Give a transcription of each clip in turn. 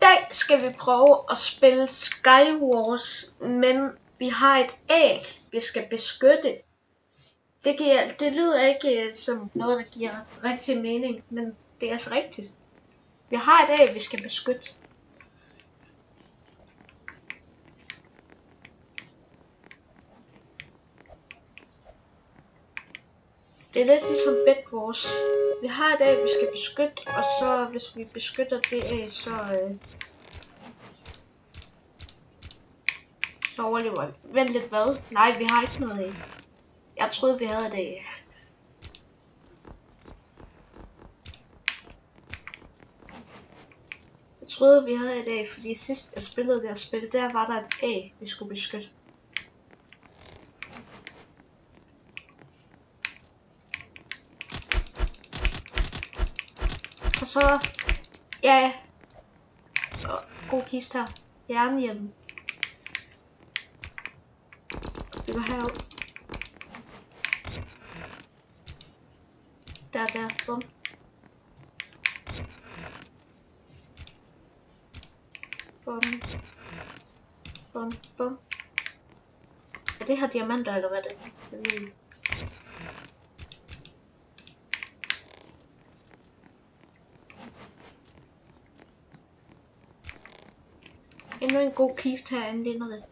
dag skal vi prøve at spille Skywars, men vi har et æg, vi skal beskytte. Det lyder ikke som noget, der giver rigtig mening, men det er altså rigtigt. Vi har et æg, vi skal beskytte. Det er lidt ligesom Bed Wars. Vi har et æg, vi skal beskytte, og så hvis vi beskytter det æg, så overlever vi. Vent lidt, hvad? Nej, vi har ikke noget æg. Jeg troede, vi havde et æg. Jeg troede, vi havde et æg, fordi sidst jeg spillede det her spil, der var der et æg, vi skulle beskytte. Og så, ja, god kiste her. Jernhjelm. Vi går herud. Der, bum. Bum. Er det her diamanter, eller hvad er det? Jeg ved ikke. Endnu en god kiste herinde, ligner det.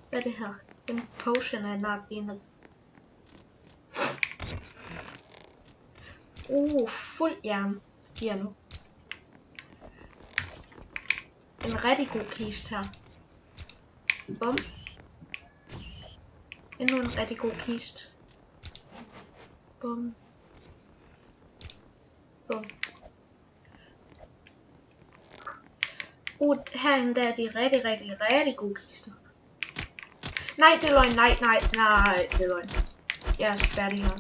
Hvad er det her? En potion af en art, ligner det. Fuld jern giver nu. En rigtig god kiste her. Bum. Endnu en rigtig god kiste. Bum. Herinde der er de rigtig gode kister. Nej, det er løgn. Nej, det er løgn. Jeg er så færdig her.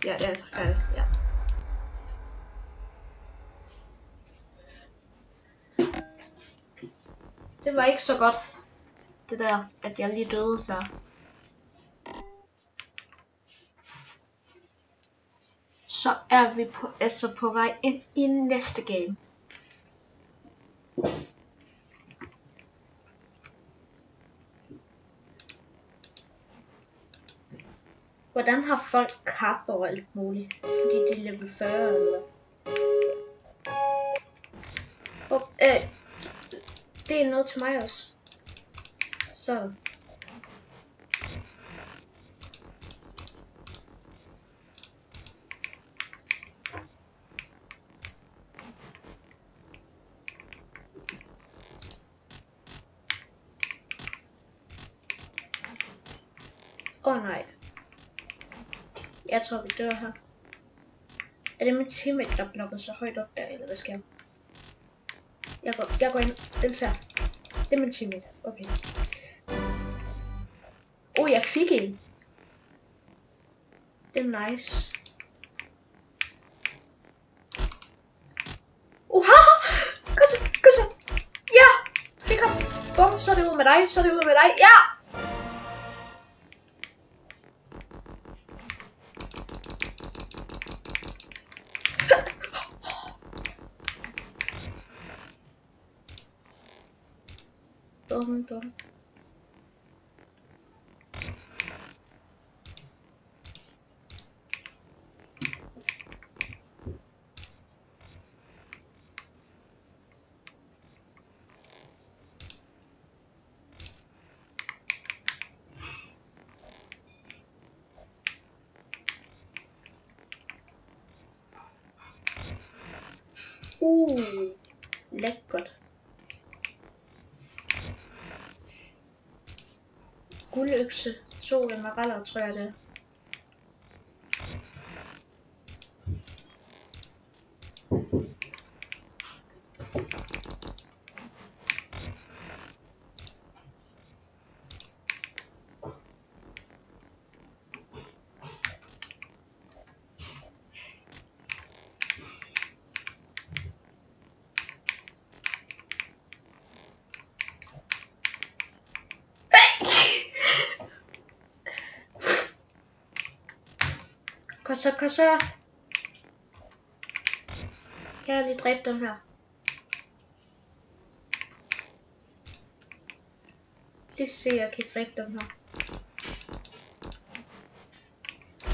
Ja, det er så færdig. Ja. Det var ikke så godt. Det der, at jeg lige døde så. Så er vi på vej ind i næste game. Hvordan har folk kapper og alt muligt? Fordi de er level 40 eller hvad? Det er noget til mig også. Så. Nej. Jeg tror vi dør her. Er det min teammate, der blokker så højt op der, eller hvad sker? Jeg går ind. Deltager. Det er min teammate. Okay. Jeg fik en. Det er nice. Gå så. Ja! Fik ham. Bum, så er det ud med dig. Ja! Bum. Lækkert. Guldøkse, 2 emeralder, tror jeg det. Kom så. Kan jeg lige dræbe den her? Lige se, jeg kan dræbe den her.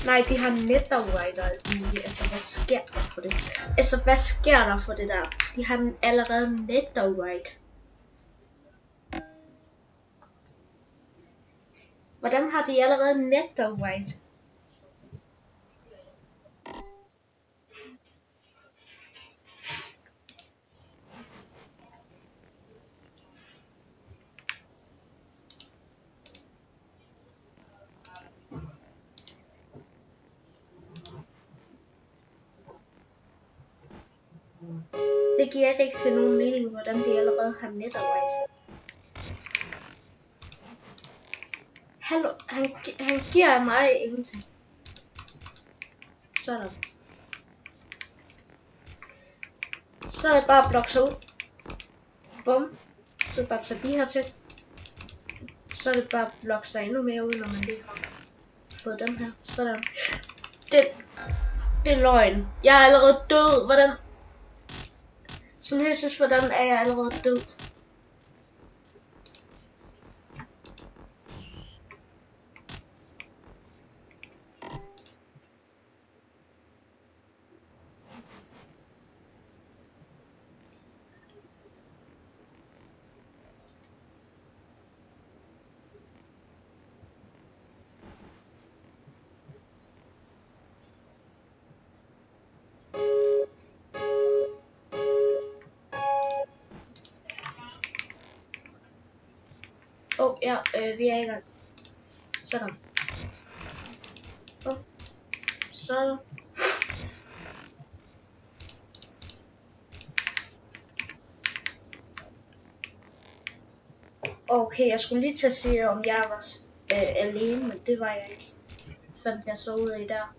Nej, de har netherite og alt muligt. Altså, hvad sker der for det? Altså, hvad sker der for det der? De har allerede netherite. Hvordan har de allerede netherite? Det giver ikke rigtig nogen mening, hvordan de allerede har netherite. Hallo, han giver mig ingenting. Sådan. Så er det bare at blokke sig ud. Bum. Så bare tage de her til. Så er det bare at blokke sig endnu mere ud, når man lige har fået den her. Sådan. Det er løgn. Jeg er allerede død. Hvordan? Sådan her synes, hvordan er jeg allerede død? Ja, vi er i gang. Sådan. Sådan. Okay, jeg skulle lige til at sige, om jeg var alene, men det var jeg ikke. Fandt jeg så ud af der.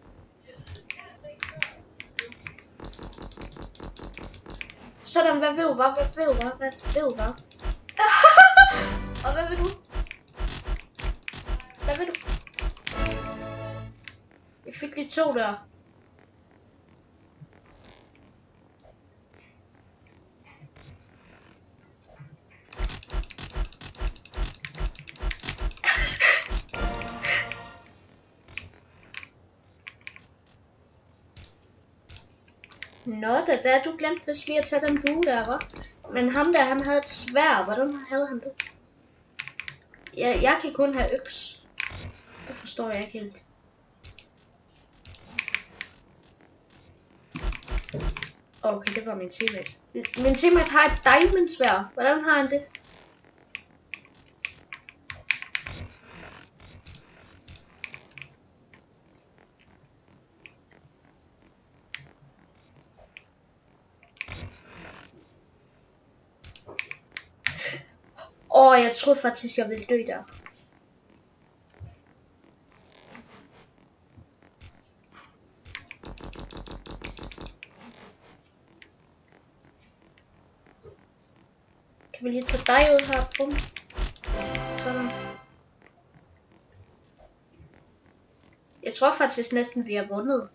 Sådan, hvad vil du? Og hvad vil du? Hvad vil du? Jeg fik lige 2 der. Nå, da du glemte vist lige at tage den bue der, hva'? Men ham der, han havde et sværd. Hvordan havde han det? Jeg kan kun have øks. Det forstår jeg ikke helt. Okay, det var min teammate. Min teammate har et diamond-sværd. Hvordan har han det? Jeg troede faktisk, jeg ville dø der. Kan vi lige tage dig ud her? Bum. Sådan. Jeg tror faktisk næsten, vi har vundet.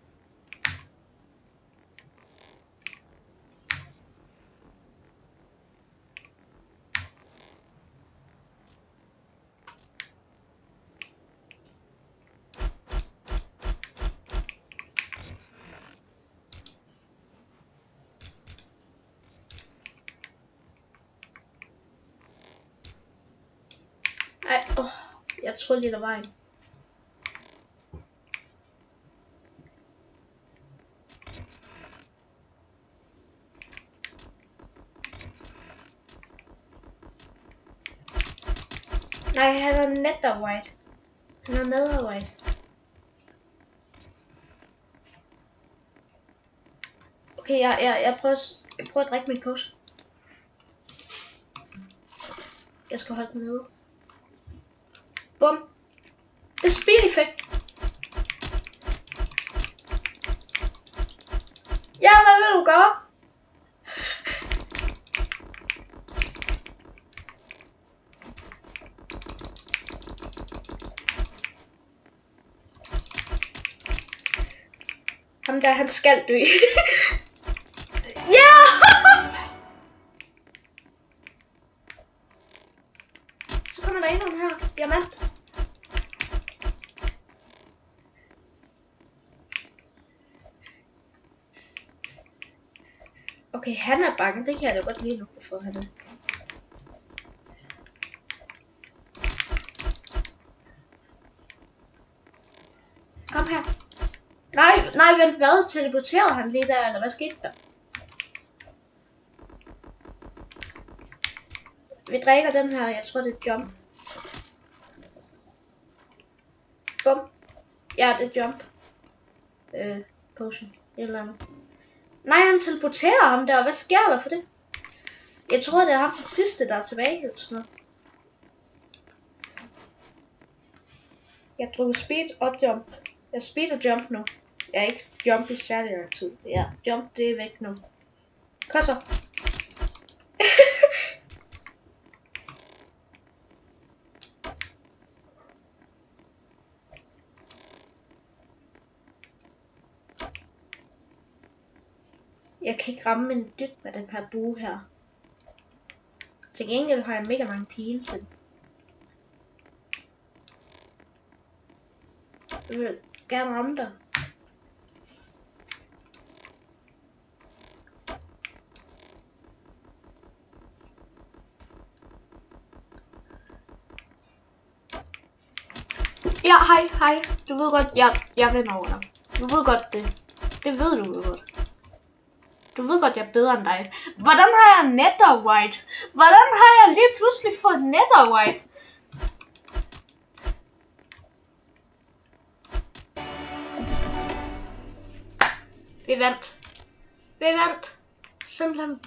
Jeg troede lige, der var en. Nej, han er netherite. Han er netherite. Okay, jeg prøver at drikke min pose. Jeg skal holde den nede. Bum. Det er speed effect. Ja, hvad vil du gøre? Ham der, han skal dø. Ja! Så kommer der endnu en her. Diamant. Okay, han er bange. Det kan jeg da godt lide nu, for han er. Kom her. Nej, vent, hvad? Teleporterede han lige der, eller hvad skete der? Vi drikker den her, jeg tror det er jump. Bum. Ja, det er jump. Potion. Et eller andet. Nej, han teleporterer ham der. Hvad sker der for det? Jeg tror, det er ham den sidste, der er tilbage. Eller sådan noget. Jeg drukker speed og jump. Jeg speed og jump nu. Jeg er ikke jump i særlig lang tid. Ja, jump det er væk nu. Kom så. Jeg kan ikke ramme en dyt med den her bue her. Til gengæld har jeg mega mange pile til. Jeg vil gerne ramme dig. Ja, hej. Du ved godt, jeg vinder over dig. Du ved godt det. Det ved du godt. Du ved godt, jeg er bedre end dig. Hvordan har jeg netherite? Hvordan har jeg lige pludselig fået netherite? Vi vandt. Simpelthen.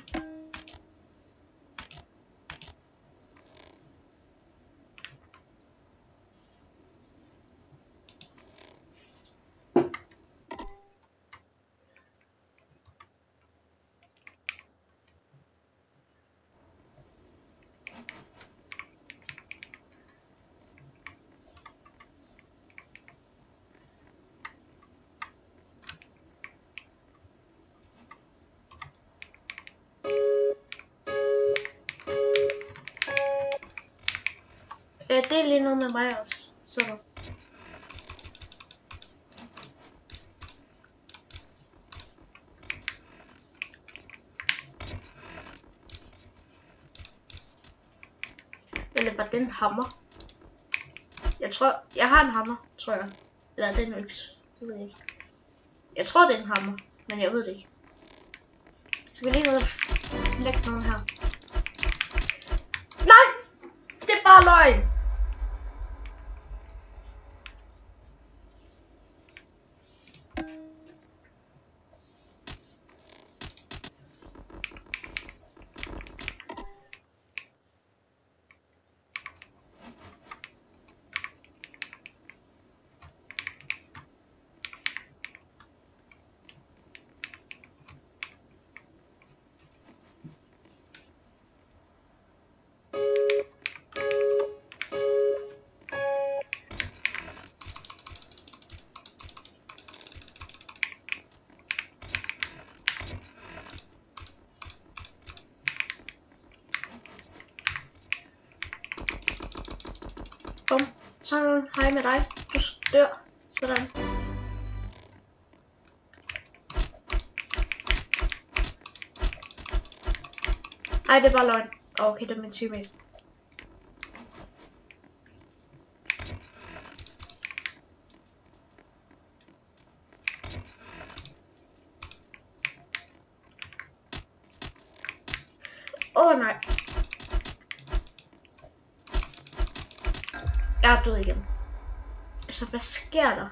Det er lige noget med mig også. Så. Eller var det en hammer? Jeg tror, jeg har en hammer, tror jeg. Eller det er en øks. Det ved jeg ikke. Jeg tror, det er en hammer, men jeg ved det ikke. Så vi lige ud og lægge noget her. Nej! Det er bare løgn! Bum. Sådan, hej med dig. Du dør. Sådan. Ej, det er bare løgn. Okay, det er min teammate. Nej. Jeg er død igen. Altså, hvad sker der?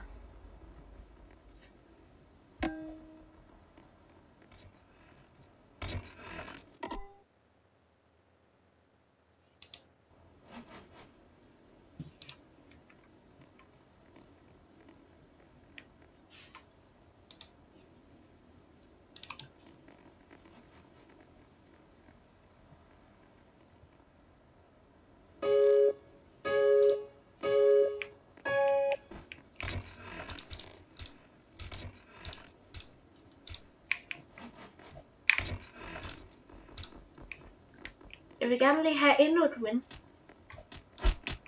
Jeg vil gerne lige have endnu et win.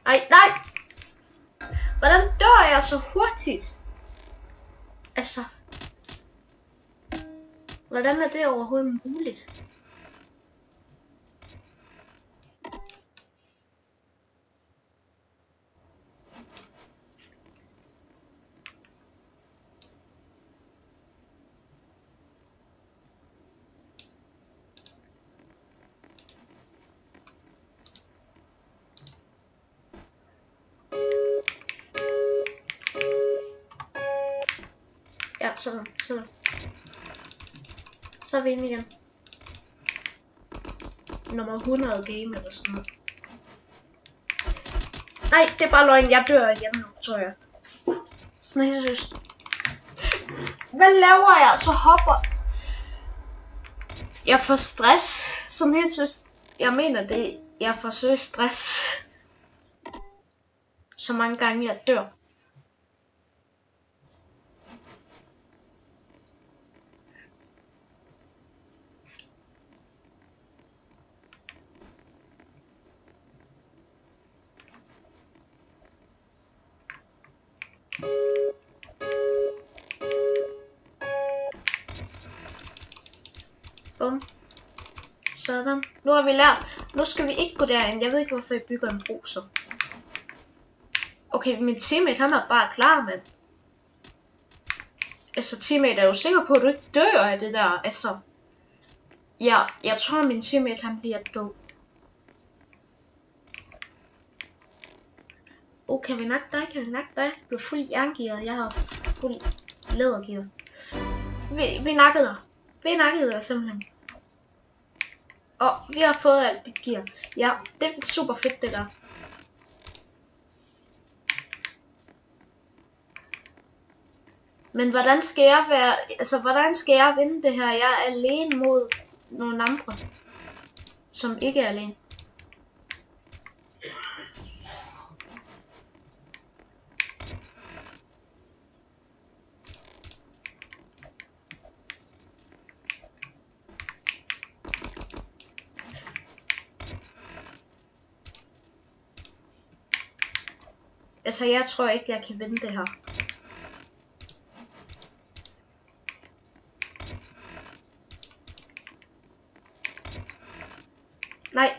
Nej! Hvordan dør jeg så hurtigt? Altså... Hvordan er det overhovedet muligt? Ja, sådan. Så er vi inde igen. Nummer 100 game eller sådan noget. Nej, det er bare løgn. Jeg dør igen nu, tror jeg. Sådan helt seriøst. Hvad laver jeg? Så hopper. Jeg får stress. Som helt seriøst. Jeg mener det. Jeg får seriøst stress. Så mange gange jeg dør. Bum. Sådan. Nu har vi lært. Nu skal vi ikke gå derind. Jeg ved ikke, hvorfor jeg bygger en bro så. Okay, min teammate, han er bare klar, mand. Altså, teammate er jo sikker på, at du ikke dør af det der. Altså. Ja, jeg tror, min teammate, han bliver død. Kan vi nakke dig? Du er fuld jerngear. Jeg har fuld lædergear. Vi nakkede dig simpelthen. Og vi har fået alt det gear. Ja, det er super fedt det der. Men hvordan skal jeg vinde det her? Jeg er alene mod nogle andre, som ikke er alene. Altså, jeg tror ikke, jeg kan vinde det her.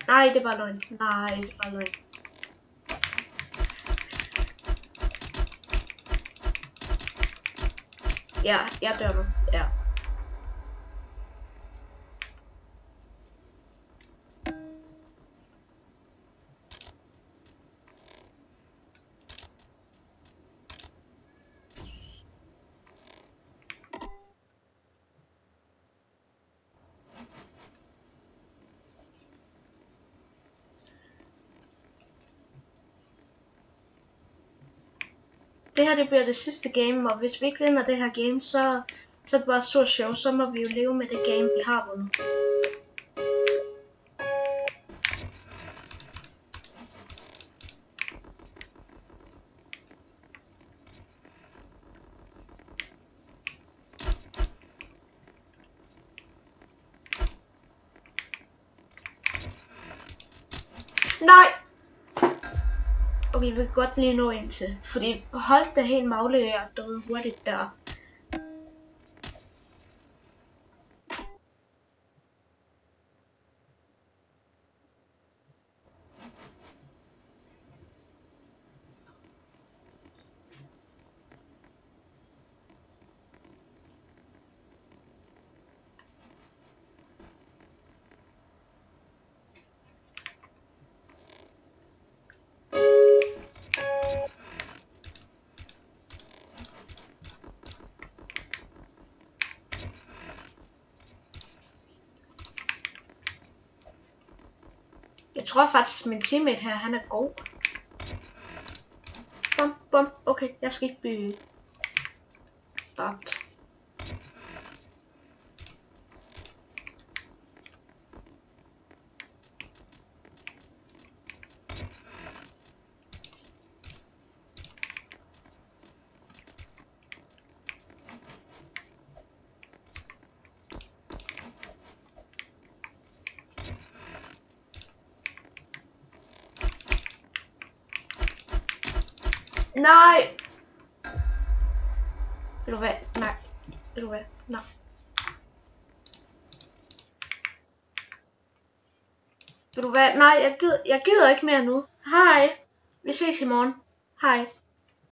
Nej, det er bare løgn. Ja, jeg dør nu. Ja. Det her det bliver det sidste game, og hvis vi ikke vinder det her game, så er det bare så sjovt, så må vi jo leve med det game, vi har vundet. Nej! Okay, vi kan godt lige nå ind til, fordi hold da helt magle, jeg døde hurtigt der. Jeg tror faktisk, min teammate her, han er god. Bum. Okay, jeg skal ikke blive dræbt. Nej. Ved du hvad? Nej. Ved du hvad? Nej. Ved du hvad? Nej, jeg gider ikke mere nu. Hej. Vi ses i morgen. Hej.